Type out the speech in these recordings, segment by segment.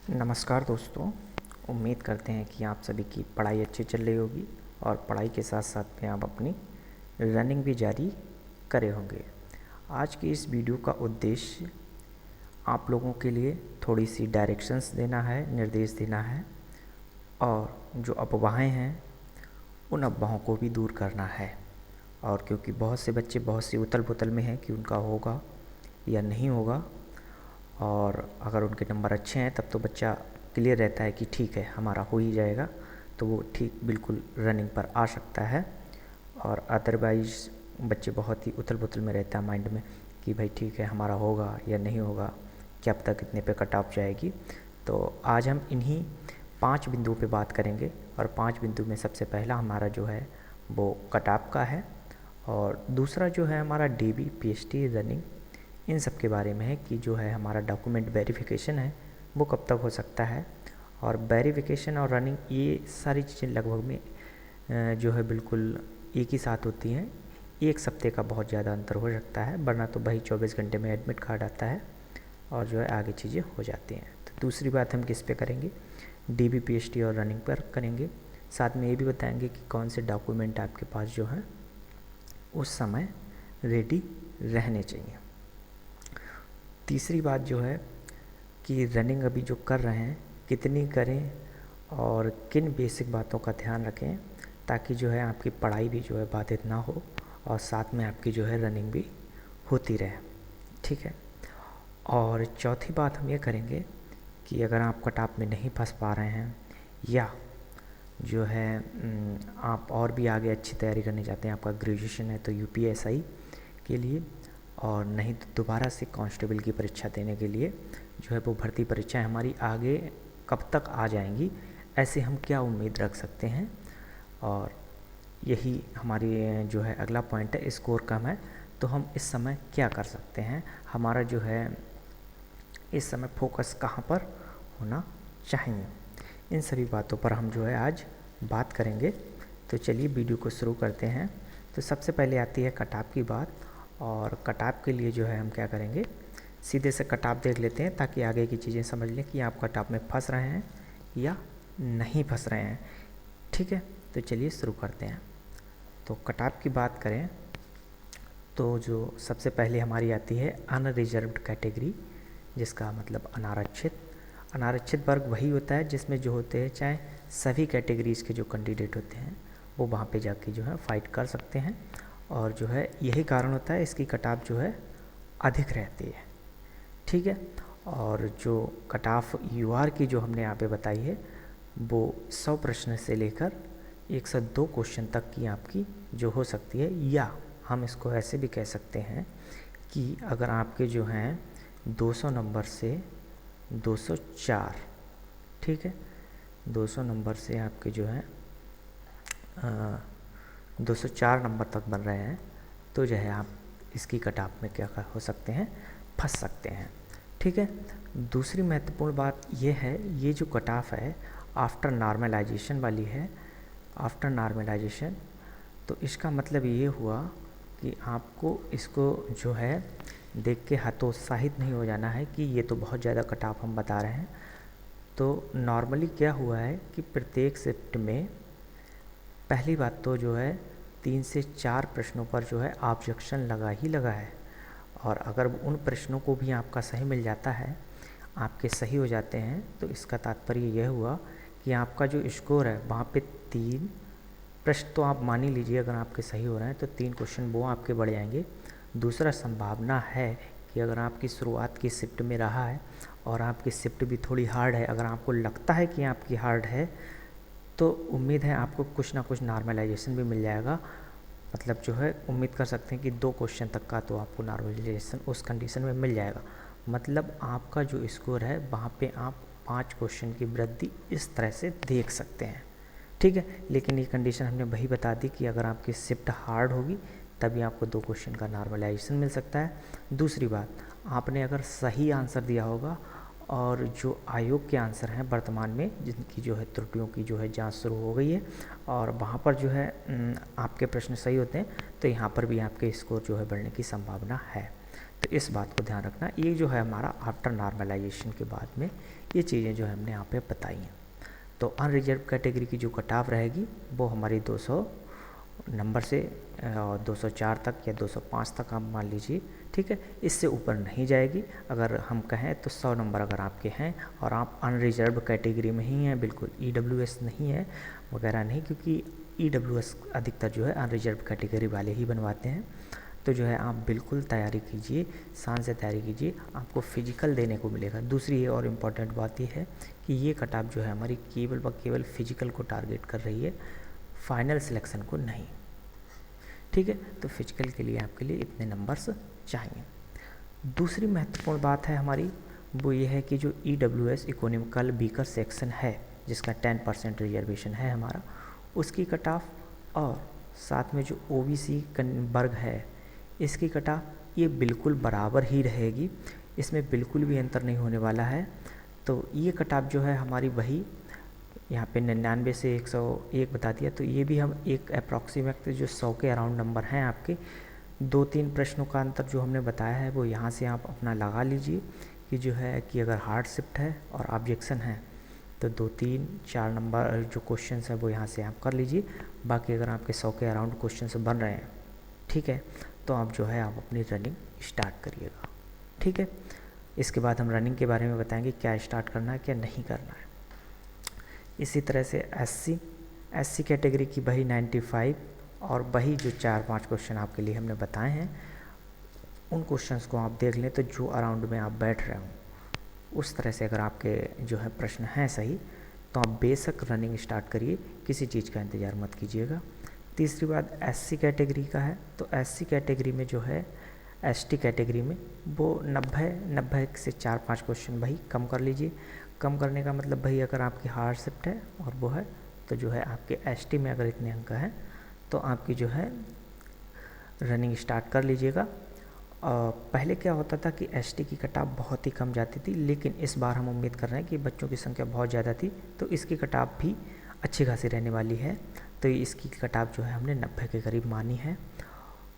नमस्कार दोस्तों। उम्मीद करते हैं कि आप सभी की पढ़ाई अच्छी चल रही होगी और पढ़ाई के साथ साथ में आप अपनी रनिंग भी जारी करे होंगे। आज की इस वीडियो का उद्देश्य आप लोगों के लिए थोड़ी सी डायरेक्शंस देना है, निर्देश देना है और जो अफवाहें हैं उन अफवाहों को भी दूर करना है। और क्योंकि बहुत से बच्चे बहुत सी उथल पुथल में हैं कि उनका होगा या नहीं होगा, और अगर उनके नंबर अच्छे हैं तब तो बच्चा क्लियर रहता है कि ठीक है हमारा हो ही जाएगा, तो वो ठीक बिल्कुल रनिंग पर आ सकता है। और अदरवाइज़ बच्चे बहुत ही उथल पुथल में रहता है माइंड में कि भाई ठीक है हमारा होगा या नहीं होगा, क्या पता कितने पे कट ऑफ जाएगी। तो आज हम इन्हीं 5 बिंदुओं पे बात करेंगे और 5 बिंदु में सबसे पहला हमारा जो है वो कट ऑफ का है, और दूसरा जो है हमारा डीबी पीएचडी रनिंग इन सब के बारे में है कि जो है हमारा डॉक्यूमेंट वेरिफिकेशन है वो कब तक हो सकता है। और वेरिफिकेशन और रनिंग ये सारी चीज़ें लगभग में जो है बिल्कुल एक ही साथ होती हैं। एक हफ्ते का बहुत ज़्यादा अंतर हो सकता है, वरना तो वही 24 घंटे में एडमिट कार्ड आता है और जो है आगे चीज़ें हो जाती हैं। तो दूसरी बात हम किस पे करेंगे, डीबी पीएचडी और रनिंग पर करेंगे। साथ में ये भी बताएंगे कि कौन से डॉक्यूमेंट आपके पास जो है उस समय रेडी रहने चाहिए। तीसरी बात जो है कि रनिंग अभी जो कर रहे हैं कितनी करें और किन बेसिक बातों का ध्यान रखें ताकि जो है आपकी पढ़ाई भी जो है बाधित ना हो और साथ में आपकी जो है रनिंग भी होती रहे, ठीक है। और चौथी बात हम ये करेंगे कि अगर आप कट ऑफ में नहीं फंस पा रहे हैं या जो है आप और भी आगे अच्छी तैयारी करने चाहते हैं, आपका ग्रेजुएशन है तो यूपीएसआई के लिए, और नहीं तो दोबारा से कांस्टेबल की परीक्षा देने के लिए जो है वो भर्ती परीक्षाएं हमारी आगे कब तक आ जाएंगी, ऐसे हम क्या उम्मीद रख सकते हैं। और यही हमारी जो है अगला पॉइंट है, स्कोर कम है तो हम इस समय क्या कर सकते हैं, हमारा जो है इस समय फोकस कहाँ पर होना चाहिए। इन सभी बातों पर हम जो है आज बात करेंगे। तो चलिए वीडियो को शुरू करते हैं। तो सबसे पहले आती है कट ऑफ की बात, और कट ऑफ के लिए जो है हम क्या करेंगे, सीधे से कट ऑफ देख लेते हैं ताकि आगे की चीज़ें समझ लें कि आप कट ऑफ में फंस रहे हैं या नहीं फंस रहे हैं, ठीक है। तो चलिए शुरू करते हैं। तो कट ऑफ की बात करें तो जो सबसे पहले हमारी आती है अनरिजर्व्ड कैटेगरी, जिसका मतलब अनारक्षित। अनारक्षित वर्ग वही होता है जिसमें जो होते हैं चाहे सभी कैटेगरीज़ के जो कैंडिडेट होते हैं वो वहाँ पे जाके जो है फाइट कर सकते हैं, और जो है यही कारण होता है इसकी कट ऑफ जो है अधिक रहती है, ठीक है। और जो कट ऑफ यूआर की जो हमने यहाँ पे बताई है वो 100 प्रश्न से लेकर 102 क्वेश्चन तक की आपकी जो हो सकती है, या हम इसको ऐसे भी कह सकते हैं कि अगर आपके जो हैं 200 नंबर से 204, ठीक है, 200 नंबर से आपके जो है 204 नंबर तक बन रहे हैं तो जो है आप इसकी कट ऑफ में क्या हो सकते हैं, फंस सकते हैं, ठीक है। दूसरी महत्वपूर्ण बात ये है, ये जो कट ऑफ है आफ्टर नॉर्मलाइजेशन वाली है। आफ्टर नॉर्मलाइजेशन तो इसका मतलब ये हुआ कि आपको इसको जो है देख के हतोत्साहित नहीं हो जाना है कि ये तो बहुत ज़्यादा कट ऑफ हम बता रहे हैं। तो नॉर्मली क्या हुआ है कि प्रत्येक शिफ्ट में पहली बात तो जो है 3 से 4 प्रश्नों पर जो है ऑब्जेक्शन लगा ही लगा है, और अगर उन प्रश्नों को भी आपका सही मिल जाता है, आपके सही हो जाते हैं, तो इसका तात्पर्य यह हुआ कि आपका जो स्कोर है वहाँ पे 3 प्रश्न तो आप मान ही लीजिए अगर आपके सही हो रहे हैं तो 3 क्वेश्चन वो आपके बढ़ जाएंगे। दूसरा संभावना है कि अगर आपकी शुरुआत की शिफ्ट में रहा है और आपकी शिफ्ट भी थोड़ी हार्ड है, अगर आपको लगता है कि आपकी हार्ड है तो उम्मीद है आपको कुछ ना कुछ नॉर्मलाइजेशन भी मिल जाएगा। मतलब जो है उम्मीद कर सकते हैं कि 2 क्वेश्चन तक का तो आपको नॉर्मलाइजेशन उस कंडीशन में मिल जाएगा। मतलब आपका जो स्कोर है वहाँ पे आप 5 क्वेश्चन की वृद्धि इस तरह से देख सकते हैं, ठीक है। लेकिन ये कंडीशन हमने वही बता दी कि अगर आपकी शिफ्ट हार्ड होगी तभी आपको 2 क्वेश्चन का नॉर्मलाइजेशन मिल सकता है। दूसरी बात, आपने अगर सही आंसर दिया होगा और जो आयोग के आंसर हैं वर्तमान में जिनकी जो है त्रुटियों की जो है जांच शुरू हो गई है और वहाँ पर जो है आपके प्रश्न सही होते हैं तो यहाँ पर भी आपके स्कोर जो है बढ़ने की संभावना है। तो इस बात को ध्यान रखना। ये जो है हमारा आफ्टर नॉर्मलाइजेशन के बाद में ये चीज़ें जो है हमने यहाँ पे बताई हैं। तो अनरिजर्व कैटेगरी की जो कट ऑफ रहेगी वो हमारी 200 नंबर से 204 तक या 205 तक आप मान लीजिए, ठीक है। इससे ऊपर नहीं जाएगी। अगर हम कहें तो 100 नंबर अगर आपके हैं और आप अनरिजर्व कैटेगरी में ही हैं, बिल्कुल EWS नहीं है वगैरह नहीं, क्योंकि EWS अधिकतर जो है अनरिजर्व कैटेगरी वाले ही बनवाते हैं। तो जो है आप बिल्कुल तैयारी कीजिए, शान से तैयारी कीजिए, आपको फिजिकल देने को मिलेगा। दूसरी ये और इम्पॉर्टेंट बात ये है कि ये कट ऑफ जो है हमारी केवल व केवल फिजिकल को टारगेट कर रही है, फाइनल सिलेक्शन को नहीं, ठीक है। तो फिजिकल के लिए आपके लिए इतने नंबर्स चाहिए। दूसरी महत्वपूर्ण बात है हमारी, वो ये है कि जो EWS इकोनॉमिकल वीकर सेक्शन है, जिसका 10% रिजर्वेशन है हमारा, उसकी कट ऑफ और साथ में जो OBC वर्ग है इसकी कट ऑफ ये बिल्कुल बराबर ही रहेगी, इसमें बिल्कुल भी अंतर नहीं होने वाला है। तो ये कट ऑफ जो है हमारी वही यहाँ पे 99 से 101 बता दिया, तो ये भी हम एक अप्रॉक्सीमेट जो 100 के अराउंड नंबर हैं आपके। 2-3 प्रश्नों का अंतर जो हमने बताया है वो यहाँ से आप अपना लगा लीजिए कि जो है कि अगर हार्ड शिफ्ट है और ऑब्जेक्शन है तो 2-3-4 नंबर जो क्वेश्चंस है वो यहाँ से आप कर लीजिए। बाकी अगर आपके 100 के अराउंड क्वेश्चंस बन रहे हैं, ठीक है, तो आप जो है आप अपनी रनिंग स्टार्ट करिएगा, ठीक है। इसके बाद हम रनिंग के बारे में बताएंगे, क्या स्टार्ट करना है क्या नहीं करना है। इसी तरह से SC कैटेगरी की वही 95 और वही जो 4-5 क्वेश्चन आपके लिए हमने बताए हैं, उन क्वेश्चंस को आप देख लें। तो जो अराउंड में आप बैठ रहे हो उस तरह से अगर आपके जो है प्रश्न हैं सही, तो आप बेशक रनिंग स्टार्ट करिए, किसी चीज़ का इंतज़ार मत कीजिएगा। तीसरी बात SC कैटेगरी का है, तो SC कैटेगरी में जो है ST कैटेगरी में वो 90 से 4-5 क्वेश्चन वही कम कर लीजिए। कम करने का मतलब भाई अगर आपकी हार्ड शिफ्ट है और वो है तो जो है आपके ST में अगर इतने अंक हैं तो आपकी जो है रनिंग स्टार्ट कर लीजिएगा। पहले क्या होता था कि ST की कट ऑफ बहुत ही कम जाती थी, लेकिन इस बार हम उम्मीद कर रहे हैं कि बच्चों की संख्या बहुत ज़्यादा थी तो इसकी कट ऑफ भी अच्छी खासी रहने वाली है। तो इसकी कट ऑफ जो है हमने 90 के करीब मानी है।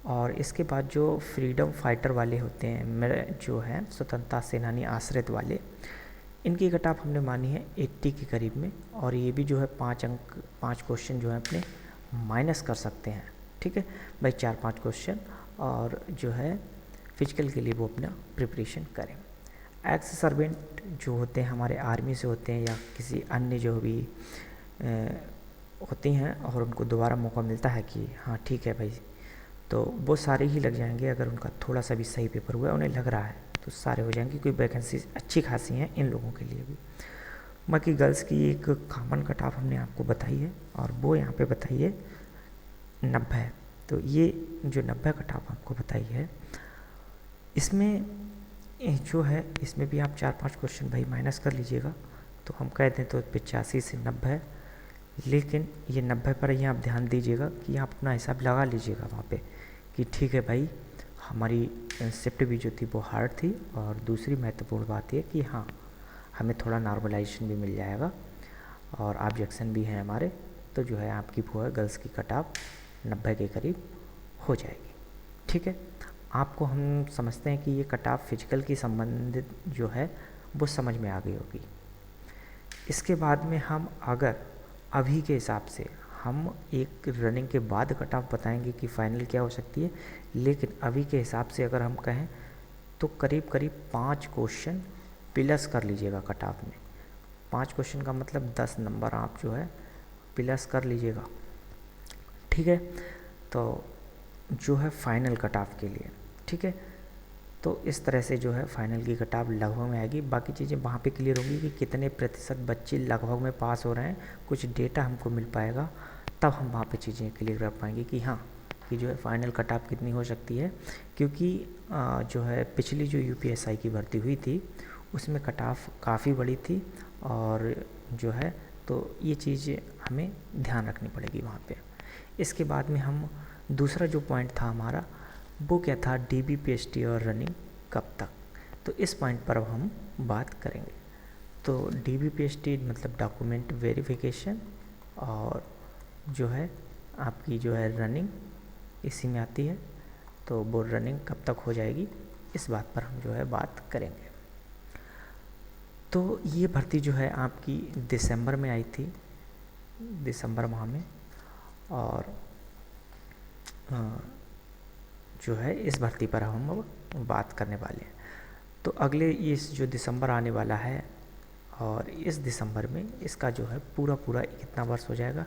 और इसके बाद जो फ्रीडम फाइटर वाले होते हैं, मेरे जो है स्वतंत्रता सेनानी आश्रित वाले, इनकी कट ऑफ हमने मानी है 80 के करीब में। और ये भी जो है 5 क्वेश्चन जो है अपने माइनस कर सकते हैं, ठीक है भाई, 4-5 क्वेश्चन। और जो है फिजिकल के लिए वो अपना प्रिपरेशन करें। एक्स सर्वेंट जो होते हैं हमारे आर्मी से होते हैं या किसी अन्य जो भी होती हैं और उनको दोबारा मौका मिलता है कि हाँ ठीक है भाई, तो वो सारे ही लग जाएंगे। अगर उनका थोड़ा सा भी सही पेपर हुआ है, उन्हें लग रहा है, तो सारे हो जाएंगे, क्योंकि वैकेंसी अच्छी खासी हैं इन लोगों के लिए भी। बाकी गर्ल्स की एक कॉमन कट ऑफ हमने आपको बताई है और वो यहाँ पे बताई है 90। तो ये जो 90 कट ऑफ आपको बताई है, इसमें जो है इसमें भी आप 4-5 क्वेश्चन भाई माइनस कर लीजिएगा। तो हम कह दें तो 85 से 90, लेकिन ये 90 पर ही आप ध्यान दीजिएगा कि आप अपना हिसाब लगा लीजिएगा वहाँ पे कि ठीक है भाई, हमारी शिफ्ट भी जो थी वो हार्ड थी। और दूसरी महत्वपूर्ण बात ये कि हाँ, हमें थोड़ा नॉर्मलाइजेशन भी मिल जाएगा और ऑब्जेक्शन भी हैं हमारे, तो जो है आपकी वो है गर्ल्स की कट ऑफ 90 के करीब हो जाएगी, ठीक है। आपको हम समझते हैं कि ये कट ऑफ फिजिकल की संबंधित जो है वो समझ में आ गई होगी। इसके बाद में हम अगर अभी के हिसाब से हम एक रनिंग के बाद कट ऑफ बताएंगे कि फ़ाइनल क्या हो सकती है, लेकिन अभी के हिसाब से अगर हम कहें तो करीब 5 क्वेश्चन प्लस कर लीजिएगा कट ऑफ में। 5 क्वेश्चन का मतलब 10 नंबर आप जो है प्लस कर लीजिएगा, ठीक है। तो जो है फाइनल कट ऑफ के लिए, ठीक है। तो इस तरह से जो है फाइनल की कट ऑफ लगभग में आएगी। बाकी चीज़ें वहाँ पे क्लियर होंगी कि कितने प्रतिशत बच्चे लगभग में पास हो रहे हैं, कुछ डेटा हमको मिल पाएगा, तब हम वहाँ पे चीज़ें क्लियर कर पाएंगे कि हाँ, कि जो है फाइनल कट ऑफ कितनी हो सकती है। क्योंकि जो है पिछली जो UPSI की भर्ती हुई थी उसमें कट ऑफ काफ़ी बड़ी थी, और जो है तो ये चीज़ हमें ध्यान रखनी पड़ेगी वहाँ पे। इसके बाद में हम दूसरा जो पॉइंट था हमारा वो क्या था, DBPST और रनिंग कब तक, तो इस पॉइंट पर अब हम बात करेंगे। तो DBPST मतलब डॉक्यूमेंट वेरिफिकेशन, और जो है आपकी जो है रनिंग इसी में आती है। तो वो रनिंग कब तक हो जाएगी, इस बात पर हम जो है बात करेंगे। तो ये भर्ती जो है आपकी दिसंबर में आई थी, दिसंबर माह में। और जो है इस भर्ती पर हम अब बात करने वाले हैं। तो अगले इस जो दिसंबर आने वाला है, और इस दिसंबर में इसका जो है पूरा कितना वर्ष हो जाएगा,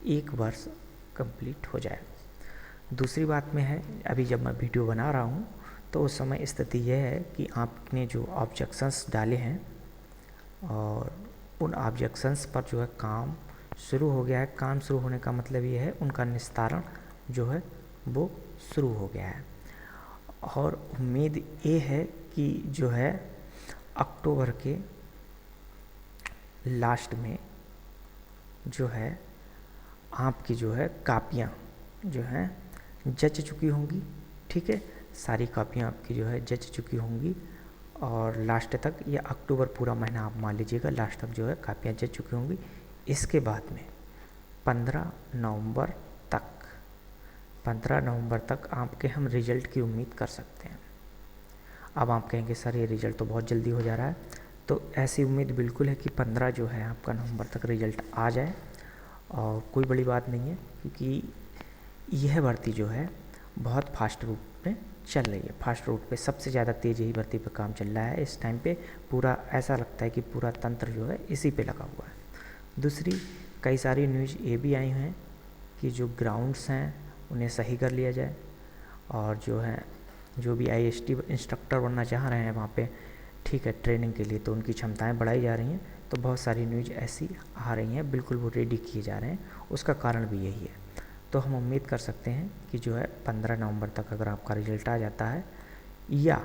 1 वर्ष कंप्लीट हो जाएगा। दूसरी बात में है, अभी जब मैं वीडियो बना रहा हूँ तो उस समय स्थिति यह है कि आपने जो ऑब्जेक्शंस डाले हैं और उन ऑब्जेक्शंस पर जो है काम शुरू हो गया है। काम शुरू होने का मतलब ये है उनका निस्तारण जो है वो शुरू हो गया है। और उम्मीद ये है कि जो है अक्टूबर के लास्ट में जो है आपकी जो है कापियाँ जो हैं जच चुकी होंगी। ठीक है, सारी कापियाँ आपकी जो है जच चुकी होंगी और लास्ट तक, या अक्टूबर पूरा महीना आप मान लीजिएगा, लास्ट तक जो है कापियाँ जच चुकी होंगी। इसके बाद में 15 नवंबर तक आपके हम रिज़ल्ट की उम्मीद कर सकते हैं। अब आप कहेंगे सर ये रिज़ल्ट तो बहुत जल्दी हो जा रहा है, तो ऐसी उम्मीद बिल्कुल है कि 15 जो है आपका नवंबर तक रिज़ल्ट आ जाए। और कोई बड़ी बात नहीं है, क्योंकि यह भर्ती जो है बहुत फास्ट रूट में चल रही है। फास्ट रूट पे सबसे ज़्यादा तेज़ यही भर्ती पे काम चल रहा है इस टाइम पे। पूरा ऐसा लगता है कि पूरा तंत्र जो है इसी पे लगा हुआ है। दूसरी कई सारी न्यूज़ ये भी आई हैं कि जो ग्राउंड्स हैं उन्हें सही कर लिया जाए, और जो भी IST इंस्ट्रक्टर बनना चाह रहे हैं वहाँ पे, ठीक है, ट्रेनिंग के लिए, तो उनकी क्षमताएं बढ़ाई जा रही हैं। तो बहुत सारी न्यूज़ ऐसी आ रही हैं, बिल्कुल वो रेडी किए जा रहे हैं। उसका कारण भी यही है। तो हम उम्मीद कर सकते हैं कि जो है 15 नवंबर तक अगर आपका रिज़ल्ट आ जाता है, या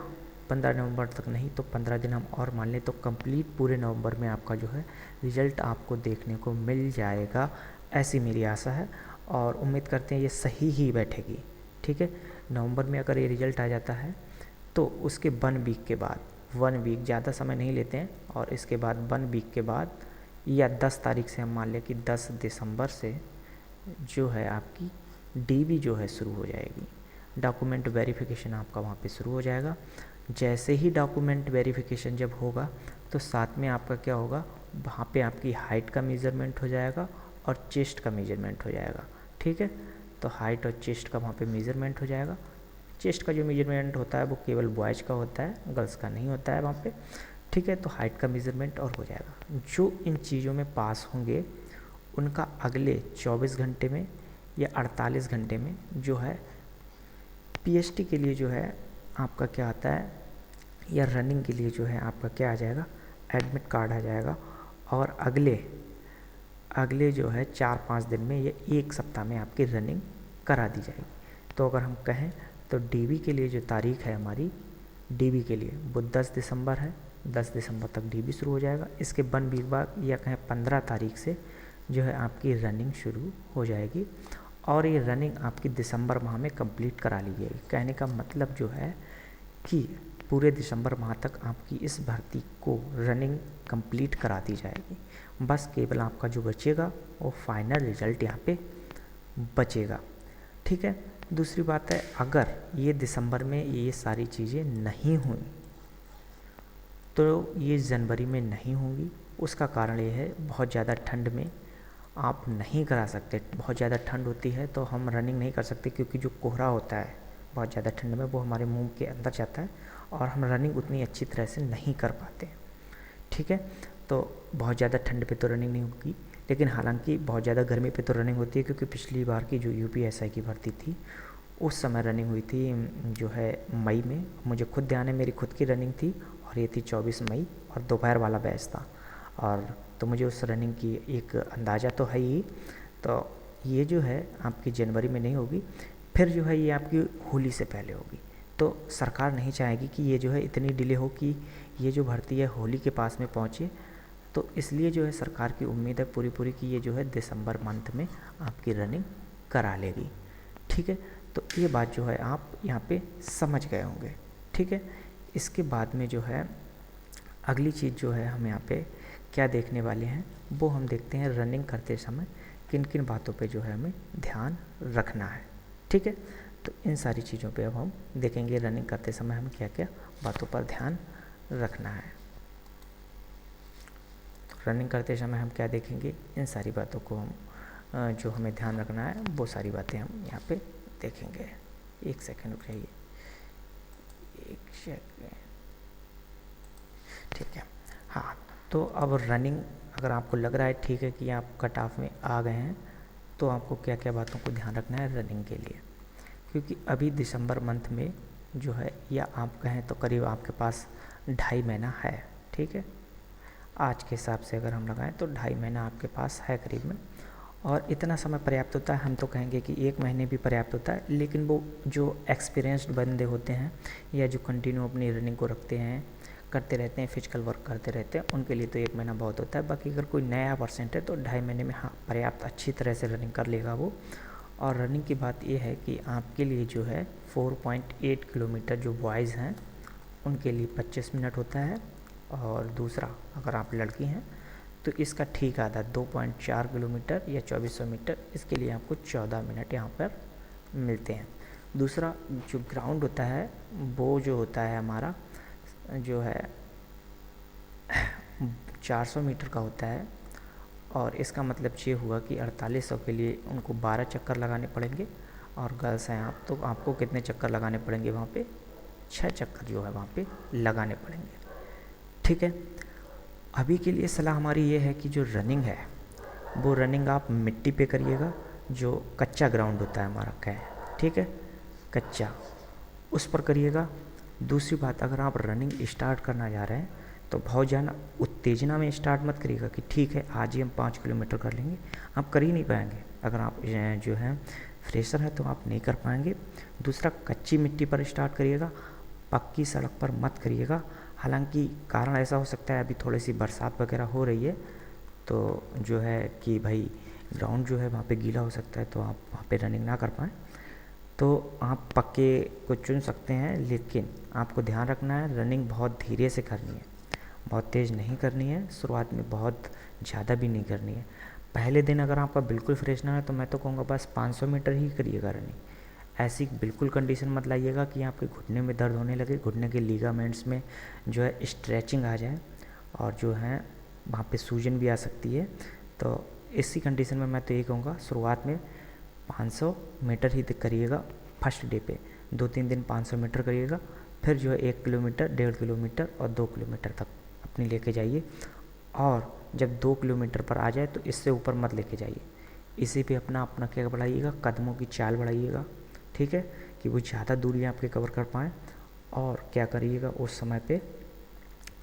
15 नवंबर तक नहीं तो 15 दिन हम और मान लें, तो कंप्लीट पूरे नवंबर में आपका जो है रिज़ल्ट आपको देखने को मिल जाएगा, ऐसी मेरी आशा है। और उम्मीद करते हैं ये सही ही बैठेगी। ठीक है, नवंबर में अगर ये रिज़ल्ट आ जाता है तो उसके 1 वीक के बाद, 1 वीक ज़्यादा समय नहीं लेते हैं, और इसके बाद 1 वीक के बाद या 10 तारीख से हम मान लें कि 10 दिसंबर से जो है आपकी DV जो है शुरू हो जाएगी। डॉक्यूमेंट वेरिफिकेशन आपका वहाँ पे शुरू हो जाएगा। जैसे ही डॉक्यूमेंट वेरिफिकेशन जब होगा तो साथ में आपका क्या होगा, वहाँ पे आपकी हाइट का मेज़रमेंट हो जाएगा और चेस्ट का मेज़रमेंट हो जाएगा। ठीक है, तो हाइट और चेस्ट का वहाँ पे मेज़रमेंट हो जाएगा। चेस्ट का जो मेज़रमेंट होता है वो केवल बॉयज़ का होता है, गर्ल्स का नहीं होता है वहाँ पे। ठीक है, तो हाइट का मेज़रमेंट और हो जाएगा। जो इन चीज़ों में पास होंगे उनका अगले 24 घंटे में या 48 घंटे में जो है PST के लिए जो है आपका क्या आता है, या रनिंग के लिए जो है आपका क्या आ जाएगा, एडमिट कार्ड आ जाएगा। और अगले जो है 4-5 दिन में या 1 सप्ताह में आपकी रनिंग करा दी जाएगी। तो अगर हम कहें तो DV के लिए जो तारीख है हमारी, DV के लिए वो 10 दिसंबर है। 10 दिसंबर तक DV शुरू हो जाएगा। इसके 1 वीक बाद, या कहें 15 तारीख से जो है आपकी रनिंग शुरू हो जाएगी, और ये रनिंग आपकी दिसंबर माह में कंप्लीट करा ली जाएगी। कहने का मतलब जो है कि पूरे दिसंबर माह तक आपकी इस भर्ती को रनिंग कंप्लीट करा दी जाएगी। बस केवल आपका जो बचेगा वो फाइनल रिज़ल्ट यहाँ पे बचेगा। ठीक है, दूसरी बात है, अगर ये दिसंबर में ये सारी चीज़ें नहीं हुई तो ये जनवरी में नहीं होंगी। उसका कारण ये है, बहुत ज़्यादा ठंड में आप नहीं करा सकते। बहुत ज़्यादा ठंड होती है तो हम रनिंग नहीं कर सकते, क्योंकि जो कोहरा होता है बहुत ज़्यादा ठंड में वो हमारे मुंह के अंदर जाता है और हम रनिंग उतनी अच्छी तरह से नहीं कर पाते। ठीक है, तो बहुत ज़्यादा ठंड पे तो रनिंग नहीं होगी, लेकिन हालांकि बहुत ज़्यादा गर्मी पे तो रनिंग होती है, क्योंकि पिछली बार की जो UPSI की भर्ती थी उस समय रनिंग हुई थी जो है मई में। मुझे खुद ध्यान है, मेरी खुद की रनिंग थी और ये थी 24 मई, और दोपहर वाला बैच था। और तो मुझे उस रनिंग की एक अंदाज़ा तो है ही। तो ये जो है आपकी जनवरी में नहीं होगी, फिर जो है ये आपकी होली से पहले होगी। तो सरकार नहीं चाहेगी कि ये जो है इतनी डिले हो कि ये जो भर्ती है होली के पास में पहुँचे। तो इसलिए जो है सरकार की उम्मीद है पूरी कि ये जो है दिसंबर मंथ में आपकी रनिंग करा लेगी। ठीक है, तो ये बात जो है आप यहाँ पे समझ गए होंगे। ठीक है, इसके बाद में जो है अगली चीज़ जो है हम यहाँ पे क्या देखने वाले हैं, वो हम देखते हैं रनिंग करते समय किन किन बातों पे जो है हमें ध्यान रखना है। ठीक है, तो इन सारी चीज़ों पे अब हम देखेंगे रनिंग करते समय हमें क्या क्या बातों पर ध्यान रखना है। रनिंग करते समय हम क्या देखेंगे, इन सारी बातों को हम जो हमें ध्यान रखना है वो सारी बातें हम यहाँ पे देखेंगे। एक सेकंड रुक जाइए, एक सेकंड, ठीक है। हाँ, तो अब रनिंग अगर आपको लग रहा है ठीक है कि आप कट ऑफ में आ गए हैं, तो आपको क्या क्या बातों को ध्यान रखना है रनिंग के लिए। क्योंकि अभी दिसंबर मंथ में जो है, या आप कहें तो करीब आपके पास 2.5 महीना है, ठीक है। आज के हिसाब से अगर हम लगाएं तो 2.5 महीना आपके पास है करीब में, और इतना समय पर्याप्त होता है। हम तो कहेंगे कि 1 महीने भी पर्याप्त होता है, लेकिन वो जो एक्सपीरियंस्ड बंदे होते हैं या जो कंटिन्यू अपनी रनिंग को रखते हैं, करते रहते हैं, फिजिकल वर्क करते रहते हैं, उनके लिए तो 1 महीना बहुत होता है। बाकी अगर कोई नया परसेंट है तो 2.5 महीने में हाँ पर्याप्त अच्छी तरह से रनिंग कर लेगा वो। और रनिंग की बात ये है कि आपके लिए जो है 4.8 किलोमीटर जो बॉयज़ हैं उनके लिए 25 मिनट होता है, और दूसरा अगर आप लड़की हैं तो इसका ठीक आधा 2.4 किलोमीटर या 2400 मीटर, इसके लिए आपको 14 मिनट यहाँ पर मिलते हैं। दूसरा जो ग्राउंड होता है वो जो होता है हमारा जो है 400 मीटर का होता है, और इसका मतलब ये हुआ कि 4800 के लिए उनको 12 चक्कर लगाने पड़ेंगे, और गर्ल्स हैं आप तो आपको कितने चक्कर लगाने पड़ेंगे वहाँ पे, 6 चक्कर जो है वहाँ पे लगाने पड़ेंगे, ठीक है। अभी के लिए सलाह हमारी ये है कि जो रनिंग है वो रनिंग आप मिट्टी पे करिएगा, जो कच्चा ग्राउंड होता है हमारा क्या है, ठीक है, कच्चा, उस पर करिएगा। दूसरी बात, अगर आप रनिंग स्टार्ट करना जा रहे हैं तो बहुत ज़्यादा उत्तेजना में स्टार्ट मत करिएगा कि ठीक है आज ही हम 5 किलोमीटर कर लेंगे, आप कर ही नहीं पाएंगे। अगर आप जो है फ्रेशर है तो आप नहीं कर पाएंगे। दूसरा, कच्ची मिट्टी पर स्टार्ट करिएगा, पक्की सड़क पर मत करिएगा। हालांकि कारण ऐसा हो सकता है अभी थोड़ी सी बरसात वगैरह हो रही है, तो जो है कि भाई ग्राउंड जो है वहाँ पे गीला हो सकता है, तो आप वहाँ पे रनिंग ना कर पाएँ, तो आप पक्के को चुन सकते हैं। लेकिन आपको ध्यान रखना है रनिंग बहुत धीरे से करनी है, बहुत तेज़ नहीं करनी है, शुरुआत में बहुत ज़्यादा भी नहीं करनी है। पहले दिन अगर आपका बिल्कुल फ्रेश ना है तो मैं तो कहूँगा बस 500 मीटर ही करिएगा रनिंग। ऐसी बिल्कुल कंडीशन मत लाइएगा कि आपके घुटने में दर्द होने लगे, घुटने के लिगामेंट्स में जो है स्ट्रेचिंग आ जाए, और जो है वहाँ पे सूजन भी आ सकती है। तो इसी कंडीशन में मैं तो ये कहूँगा शुरुआत में 500 मीटर ही करिएगा फर्स्ट डे पे, 2-3 दिन 500 मीटर करिएगा, फिर जो है 1 किलोमीटर, 1.5 किलोमीटर और 2 किलोमीटर तक अपनी लेके जाइए। और जब 2 किलोमीटर पर आ जाए तो इससे ऊपर मत लेके जाइए, इसी पे अपना अपना क्या बढ़ाइएगा, कदमों की चाल बढ़ाइएगा, ठीक है, कि वो ज़्यादा दूरी आपके कवर कर पाएँ। और क्या करिएगा उस समय पे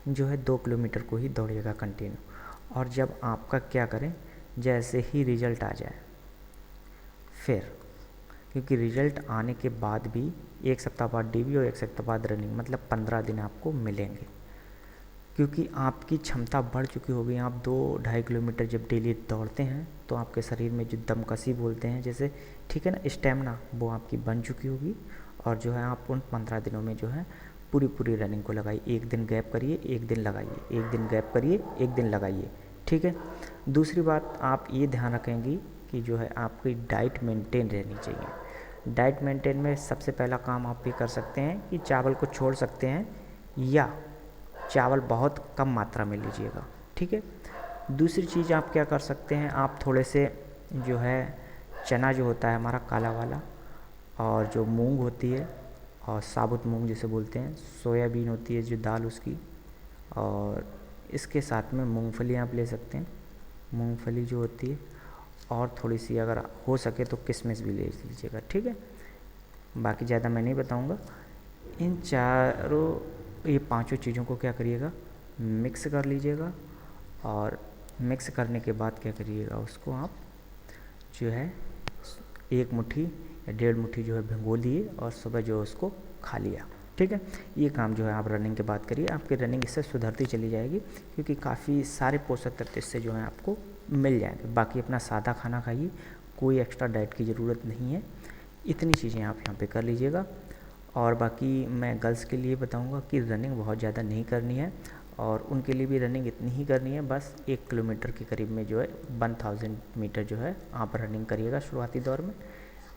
जो है 2 किलोमीटर को ही दौड़िएगा कंटिन्यू। और जब आपका क्या करें, जैसे ही रिज़ल्ट आ जाए फिर, क्योंकि रिज़ल्ट आने के बाद भी 1 सप्ताह बाद डीवी और 1 सप्ताह बाद रनिंग, मतलब 15 दिन आपको मिलेंगे, क्योंकि आपकी क्षमता बढ़ चुकी होगी। आप 2-2.5 किलोमीटर जब डेली दौड़ते हैं तो आपके शरीर में जो दमकसी बोलते हैं जैसे, ठीक है ना, स्टेमिना, वो आपकी बन चुकी होगी। और जो है आप उन 15 दिनों में जो है पूरी रनिंग को लगाइए। 1 दिन गैप करिए, 1 दिन लगाइए, 1 दिन गैप करिए, 1 दिन लगाइए, ठीक है। दूसरी बात, आप ये ध्यान रखेंगी कि जो है आपकी डाइट मेंटेन रहनी चाहिए। डाइट मेंटेन में सबसे पहला काम आप ये कर सकते हैं कि चावल को छोड़ सकते हैं, या चावल बहुत कम मात्रा में लीजिएगा, ठीक है। दूसरी चीज़ आप क्या कर सकते हैं, आप थोड़े से जो है चना जो होता है हमारा काला वाला, और जो मूंग होती है, और साबुत मूंग जिसे बोलते हैं, सोयाबीन होती है जो दाल उसकी, और इसके साथ में मूंगफली आप ले सकते हैं, मूंगफली जो होती है, और थोड़ी सी अगर हो सके तो किशमिश भी ले लीजिएगा, ठीक है। बाकी ज़्यादा मैं नहीं बताऊंगा। इन चारों, ये पांचों चीज़ों को क्या करिएगा, मिक्स कर लीजिएगा, और मिक्स करने के बाद क्या करिएगा, उसको आप जो है 1 मुट्ठी या 1.5 मुट्ठी जो है भिगो लिए, और सुबह जो उसको खा लिया, ठीक है। ये काम जो है आप रनिंग के बाद करिए, आपकी रनिंग इससे सुधरती चली जाएगी, क्योंकि काफ़ी सारे पोषक तत्व इससे जो है आपको मिल जाएंगे। बाकी अपना सादा खाना खाइए, कोई एक्स्ट्रा डाइट की ज़रूरत नहीं है। इतनी चीज़ें आप यहाँ पे कर लीजिएगा। और बाकी मैं गर्ल्स के लिए बताऊँगा कि रनिंग बहुत ज़्यादा नहीं करनी है, और उनके लिए भी रनिंग इतनी ही करनी है, बस 1 किलोमीटर के करीब में जो है 1000 मीटर जो है आप रनिंग करिएगा शुरुआती दौर में।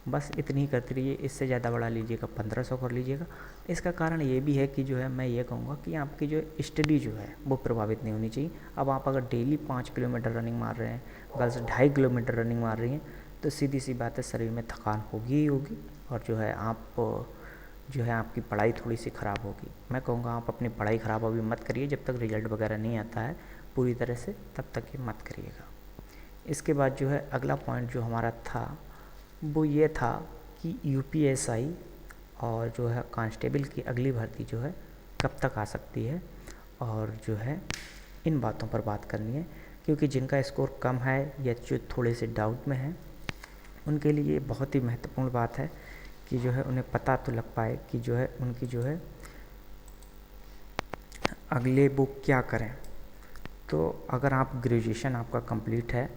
बस इतनी ही करते रहिए, इससे ज़्यादा बढ़ा लीजिएगा 1500 कर लीजिएगा। इसका कारण ये भी है कि जो है मैं ये कहूँगा कि आपकी जो स्टडी जो है वो प्रभावित नहीं होनी चाहिए। अब आप अगर डेली 5 किलोमीटर रनिंग मार रहे हैं, गर्ल्स 2.5 किलोमीटर रनिंग मार रही हैं, तो सीधी सी बात है शरीर में थकान होगी ही होगी, और जो है आप जो है आपकी पढ़ाई थोड़ी सी ख़राब होगी। मैं कहूँगा आप अपनी पढ़ाई ख़राब अभी मत करिए, जब तक रिजल्ट वगैरह नहीं आता है पूरी तरह से, तब तक ये मत करिएगा। इसके बाद जो है अगला पॉइंट जो हमारा था वो ये था कि यूपीएसआई और जो है कांस्टेबल की अगली भर्ती जो है कब तक आ सकती है, और जो है इन बातों पर बात करनी है, क्योंकि जिनका स्कोर कम है या जो थोड़े से डाउट में हैं उनके लिए बहुत ही महत्वपूर्ण बात है कि जो है उन्हें पता तो लग पाए कि जो है उनकी जो है अगले वो क्या करें। तो अगर आप ग्रेजुएशन आपका कंप्लीट है,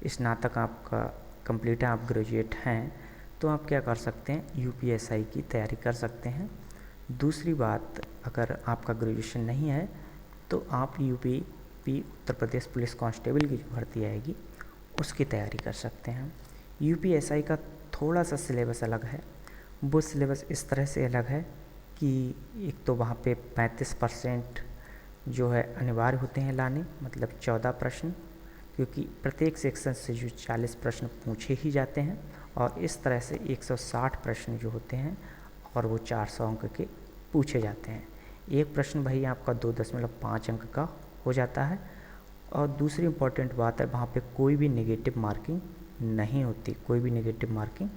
स्नातक आपका कंप्लीट है, आप ग्रेजुएट हैं, तो आप क्या कर सकते हैं, यूपीएसआई की तैयारी कर सकते हैं। दूसरी बात, अगर आपका ग्रेजुएशन नहीं है तो आप UP Uttar Pradesh police constable की जो भर्ती आएगी उसकी तैयारी कर सकते हैं। यूपीएसआई का थोड़ा सा सिलेबस अलग है। वो सिलेबस इस तरह से अलग है कि एक तो वहाँ पे 35% जो है अनिवार्य होते हैं लाने, मतलब 14 प्रश्न, क्योंकि प्रत्येक सेक्शन से जो 40 प्रश्न पूछे ही जाते हैं, और इस तरह से 160 प्रश्न जो होते हैं और वो 400 अंक के पूछे जाते हैं। एक प्रश्न भाई आपका 2.5 अंक का हो जाता है। और दूसरी इम्पॉर्टेंट बात है, वहाँ पे कोई भी नेगेटिव मार्किंग नहीं होती, कोई भी नेगेटिव मार्किंग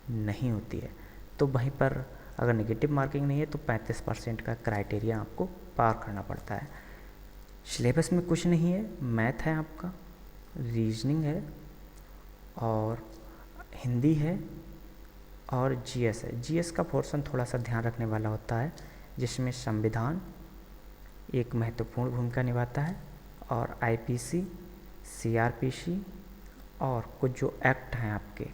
नहीं होती है। तो वहीं पर अगर नेगेटिव मार्किंग नहीं है तो 35% का क्राइटेरिया आपको पार करना पड़ता है। सिलेबस में कुछ नहीं है, मैथ है आपका, रीजनिंग है, और हिंदी है, और जीएस है। जीएस का पोर्शन थोड़ा सा ध्यान रखने वाला होता है, जिसमें संविधान एक महत्वपूर्ण भूमिका निभाता है, और आईपीसी, सीआरपीसी और कुछ जो एक्ट हैं आपके,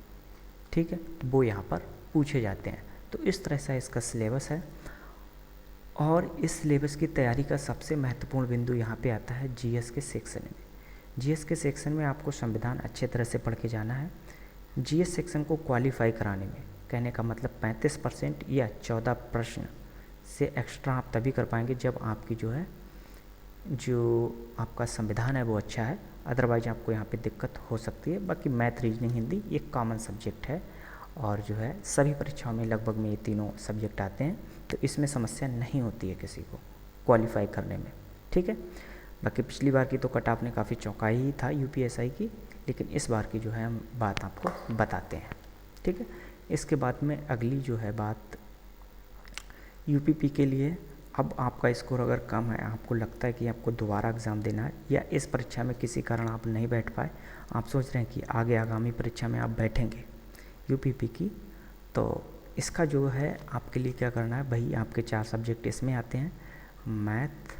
ठीक है, वो यहाँ पर पूछे जाते हैं। तो इस तरह से इसका सिलेबस है। और इस सिलेबस की तैयारी का सबसे महत्वपूर्ण बिंदु यहाँ पे आता है जीएस के सेक्शन में। जीएस के सेक्शन में आपको संविधान अच्छे तरह से पढ़ के जाना है। जीएस सेक्शन को क्वालिफाई कराने में, कहने का मतलब 35% या 14 प्रश्न से एक्स्ट्रा आप तभी कर पाएंगे जब आपकी जो आपका संविधान है वो अच्छा है, अदरवाइज आपको यहाँ पे दिक्कत हो सकती है। बाकी मैथ, रीजनिंग, हिंदी एक कॉमन सब्जेक्ट है, और जो है सभी परीक्षाओं में लगभग में ये तीनों सब्जेक्ट आते हैं, तो इसमें समस्या नहीं होती है किसी को क्वालिफाई करने में, ठीक है। बाकी पिछली बार की तो कट ऑफ ने काफ़ी चौंकाई ही था यूपीएसआई की, लेकिन इस बार की जो है हम बात आपको बताते हैं, ठीक है। इसके बाद में अगली जो है बात यूपीपी के लिए। अब आपका स्कोर अगर कम है, आपको लगता है कि आपको दोबारा एग्ज़ाम देना है, या इस परीक्षा में किसी कारण आप नहीं बैठ पाए, आप सोच रहे हैं कि आगे आगामी परीक्षा में आप बैठेंगे यूपीपी की, तो इसका जो है आपके लिए क्या करना है भाई, आपके 4 सब्जेक्ट इसमें आते हैं, मैथ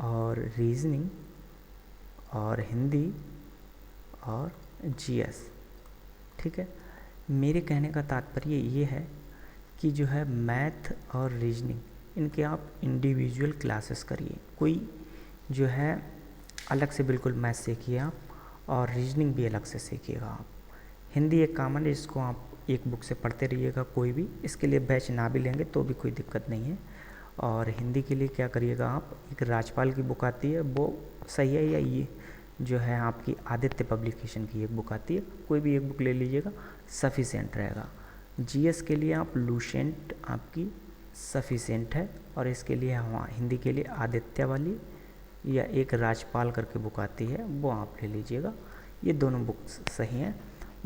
और रीजनिंग और हिंदी और जीएस, ठीक है। मेरे कहने का तात्पर्य ये है कि जो है मैथ और रीजनिंग, इनके आप इंडिविजुअल क्लासेस करिए, कोई जो है अलग से बिल्कुल मैथ सीखिए आप, और रीजनिंग भी अलग से सीखिएगा आप। हिंदी एक कॉमन है, इसको आप एक बुक से पढ़ते रहिएगा कोई भी, इसके लिए बैच ना भी लेंगे तो भी कोई दिक्कत नहीं है। और हिंदी के लिए क्या करिएगा आप, एक राजपाल की बुक आती है वो सही है, या ये जो है आपकी आदित्य पब्लिकेशन की एक बुक आती है, कोई भी एक बुक ले लीजिएगा, सफिशिएंट रहेगा। जीएस के लिए आप लूसेंट आपकी सफिशिएंट है, और इसके लिए हाँ हिंदी के लिए आदित्य वाली या एक राजपाल करके बुक आती है वो आप ले लीजिएगा, ये दोनों बुक्स सही हैं।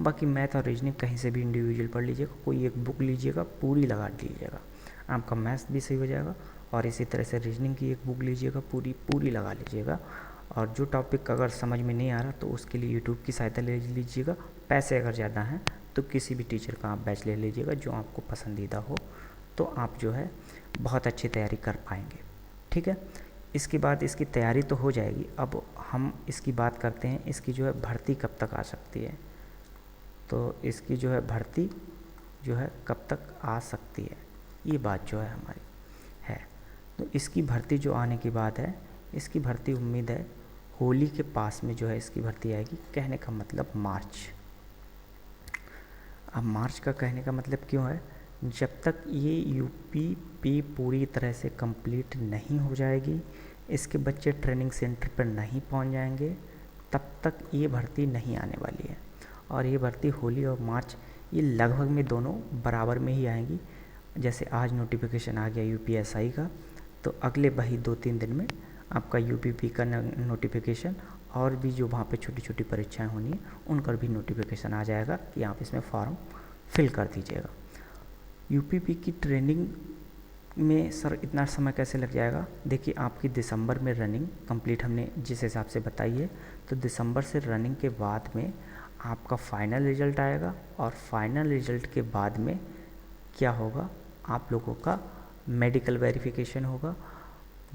बाकी मैथ और रीजनिंग कहीं से भी इंडिविजुअल पढ़ लीजिएगा, कोई एक बुक लीजिएगा पूरी लगा लीजिएगा, आपका मैथ्स भी सही हो जाएगा। और इसी तरह से रीजनिंग की एक बुक लीजिएगा, पूरी लगा लीजिएगा। और जो टॉपिक अगर समझ में नहीं आ रहा तो उसके लिए यूट्यूब की सहायता ले लीजिएगा। पैसे अगर ज़्यादा हैं तो किसी भी टीचर का आप बैच ले लीजिएगा जो आपको पसंदीदा हो, तो आप जो है बहुत अच्छी तैयारी कर पाएंगे, ठीक है। इसके बाद इसकी तैयारी तो हो जाएगी, अब हम इसकी बात करते हैं इसकी जो है भर्ती कब तक आ सकती है। तो इसकी जो है भर्ती जो है कब तक आ सकती है, ये बात जो है हमारी है। तो इसकी भर्ती जो आने की बात है, इसकी भर्ती उम्मीद है होली के पास में जो है इसकी भर्ती आएगी, कहने का मतलब मार्च। अब मार्च का कहने का मतलब क्यों है, जब तक ये यूपीपी पूरी तरह से कंप्लीट नहीं हो जाएगी, इसके बच्चे ट्रेनिंग सेंटर पर नहीं पहुंच जाएंगे, तब तक ये भर्ती नहीं आने वाली है। और ये भर्ती होली और मार्च ये लगभग में दोनों बराबर में ही आएंगी। जैसे आज नोटिफिकेशन आ गया यूपीएसआई का, तो अगले वही 2-3 दिन में आपका यूपीपी का नोटिफिकेशन और भी जो वहाँ पे छोटी छोटी परीक्षाएं होनी है उनका भी नोटिफिकेशन आ जाएगा कि आप इसमें फॉर्म फिल कर दीजिएगा। यूपीपी की ट्रेनिंग में सर इतना समय कैसे लग जाएगा, देखिए आपकी दिसंबर में रनिंग कंप्लीट हमने जिस हिसाब से बताई है, तो दिसंबर से रनिंग के बाद में आपका फाइनल रिजल्ट आएगा और फाइनल रिजल्ट के बाद में क्या होगा, आप लोगों का मेडिकल वेरिफिकेशन होगा,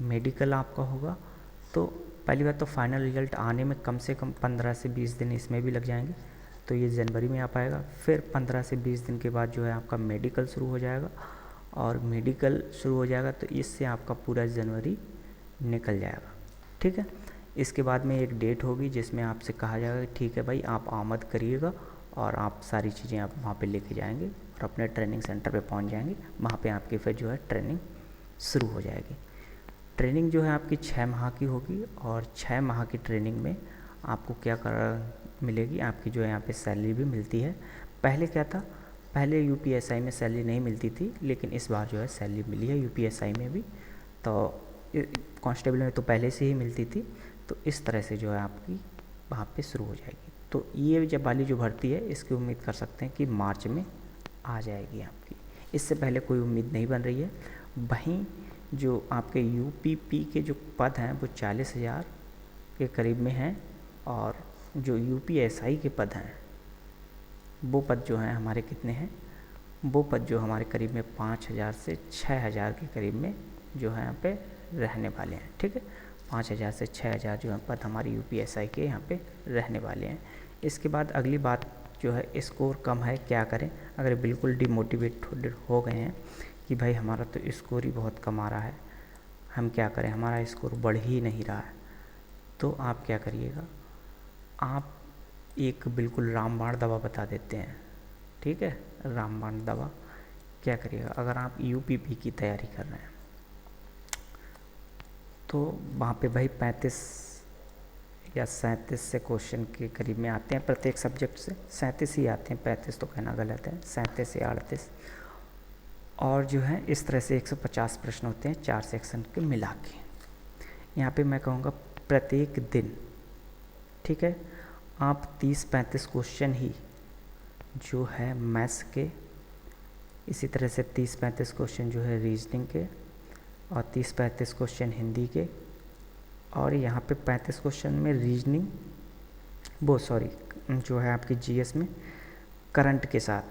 मेडिकल आपका होगा। तो पहली बात तो फाइनल रिजल्ट आने में कम से कम 15 से 20 दिन इसमें भी लग जाएंगे, तो ये जनवरी में आ पाएगा। फिर 15 से 20 दिन के बाद जो है आपका मेडिकल शुरू हो जाएगा, और मेडिकल शुरू हो जाएगा तो इससे आपका पूरा जनवरी निकल जाएगा। ठीक है, इसके बाद में एक डेट होगी जिसमें आपसे कहा जाएगा कि ठीक है भाई आप आमद करिएगा और आप सारी चीज़ें आप वहाँ पे लेके जाएंगे और अपने ट्रेनिंग सेंटर पे पहुँच जाएंगे। वहाँ पे आपकी फिर जो है ट्रेनिंग शुरू हो जाएगी। ट्रेनिंग जो है आपकी 6 माह की होगी, और 6 माह की ट्रेनिंग में आपको क्या कर मिलेगी, आपकी जो है यहाँ पे सैलरी भी मिलती है। पहले क्या था, पहले यूपीएसआई में सैलरी नहीं मिलती थी, लेकिन इस बार जो है सैलरी मिली है यूपीएसआई में भी। तो कांस्टेबल में तो पहले से ही मिलती थी, तो इस तरह से जो है आपकी वहाँ पे शुरू हो जाएगी। तो ये जब वाली जो भर्ती है इसकी उम्मीद कर सकते हैं कि मार्च में आ जाएगी आपकी, इससे पहले कोई उम्मीद नहीं बन रही है। वहीं जो आपके यूपीपी के जो पद हैं वो 40,000 के करीब में हैं, और जो यूपीएसआई के पद हैं वो पद जो हैं हमारे कितने हैं, वो पद जो हमारे करीब में 5,000 से 6,000 के करीब में जो है यहाँ पे रहने वाले हैं। ठीक है, 5,000 से 6,000 जो है पद हमारी यूपीएसआई के यहाँ पे रहने वाले हैं। इसके बाद अगली बात जो है, स्कोर कम है क्या करें। अगर बिल्कुल डिमोटिवेट हो गए हैं कि भाई हमारा तो स्कोर ही बहुत कम आ रहा है, हम क्या करें, हमारा स्कोर बढ़ ही नहीं रहा है, तो आप क्या करिएगा, आप एक बिल्कुल रामबाण दवा बता देते हैं। ठीक है, रामबाण दवा क्या करिएगा, अगर आप यूपीपी की तैयारी कर रहे हैं तो वहाँ पे भाई 35 या 37 से क्वेश्चन के करीब में आते हैं प्रत्येक सब्जेक्ट से। 37 ही आते हैं, 35 तो कहना गलत है, 37 से 38, और जो है इस तरह से 150 प्रश्न होते हैं 4 सेक्शन के मिला के। यहाँ पे मैं कहूँगा प्रत्येक दिन, ठीक है, आप 30-35 क्वेश्चन ही जो है मैथ्स के, इसी तरह से 30-35 क्वेश्चन जो है रीजनिंग के, और 30-35 क्वेश्चन हिंदी के, और यहाँ पे 35 क्वेश्चन में रीजनिंग जो है आपकी जीएस में करंट के साथ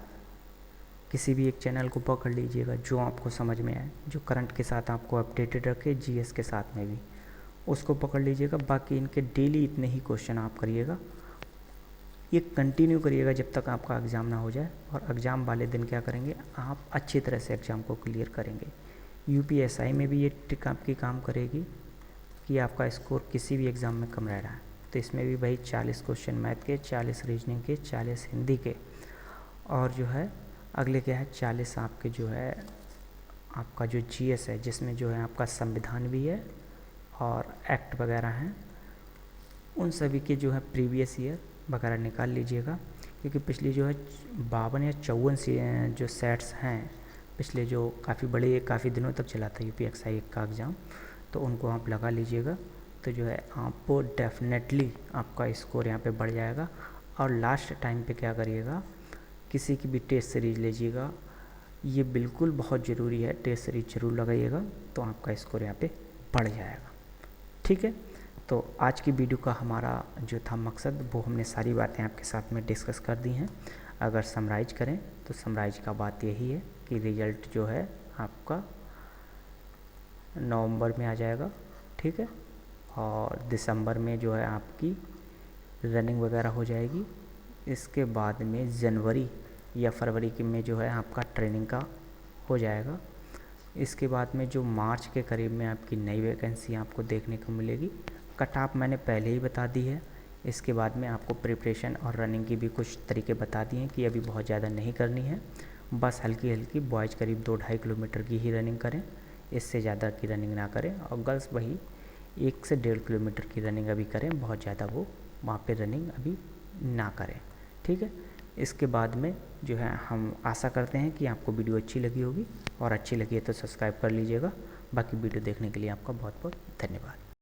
किसी भी एक चैनल को पकड़ लीजिएगा जो आपको समझ में आए, जो करंट के साथ आपको अपडेटेड रखे, जीएस के साथ में भी उसको पकड़ लीजिएगा। बाकी इनके डेली इतने ही क्वेश्चन आप करिएगा, ये कंटिन्यू करिएगा जब तक आपका एग्ज़ाम ना हो जाए। और एग्ज़ाम वाले दिन क्या करेंगे, आप अच्छी तरह से एग्ज़ाम को क्लियर करेंगे। यूपीएसआई में भी ये ट्रिक आपकी काम करेगी कि आपका स्कोर किसी भी एग्ज़ाम में कम रह रहा है, तो इसमें भी भाई 40 क्वेश्चन मैथ के, 40 रीजनिंग के, 40 हिंदी के, और जो है अगले क्या है 40 आपके जो है आपका जो जीएस है, जिसमें जो है आपका संविधान भी है और एक्ट वगैरह हैं, उन सभी के जो है प्रीवियस ईयर वगैरह निकाल लीजिएगा। क्योंकि पिछली जो है 52 या 54 जो सेट्स हैं पिछले, जो काफ़ी बड़े काफ़ी दिनों तक चला था यूपीएसआई का एग्ज़ाम, तो उनको आप लगा लीजिएगा, तो जो है आपको डेफिनेटली आपका स्कोर यहाँ पे बढ़ जाएगा। और लास्ट टाइम पे क्या करिएगा, किसी की भी टेस्ट सीरीज लीजिएगा, ये बिल्कुल बहुत ज़रूरी है, टेस्ट सीरीज जरूर लगाइएगा, तो आपका स्कोर यहाँ पे बढ़ जाएगा। ठीक है, तो आज की वीडियो का हमारा जो था मकसद, वो हमने सारी बातें आपके साथ में डिस्कस कर दी हैं। अगर समराइज करें तो समराइज का बात यही है कि रिज़ल्ट जो है आपका नवंबर में आ जाएगा। ठीक है, और दिसंबर में जो है आपकी रनिंग वगैरह हो जाएगी। इसके बाद में जनवरी या फरवरी के में जो है आपका ट्रेनिंग का हो जाएगा। इसके बाद में जो मार्च के करीब में आपकी नई वैकेंसी आपको देखने को मिलेगी। कट ऑफ मैंने पहले ही बता दी है, इसके बाद में आपको प्रिपरेशन और रनिंग की भी कुछ तरीके बता दिए हैं कि अभी बहुत ज़्यादा नहीं करनी है, बस हल्की हल्की बॉयज़ करीब 2-2.5 किलोमीटर की ही रनिंग करें, इससे ज़्यादा की रनिंग ना करें। और गर्ल्स वही 1 से 1.5 किलोमीटर की रनिंग अभी करें, बहुत ज़्यादा वो वहाँ पे रनिंग अभी ना करें, ठीक है। इसके बाद में जो है हम आशा करते हैं कि आपको वीडियो अच्छी लगी होगी, और अच्छी लगी है तो सब्सक्राइब कर लीजिएगा। बाकी वीडियो देखने के लिए आपका बहुत बहुत धन्यवाद।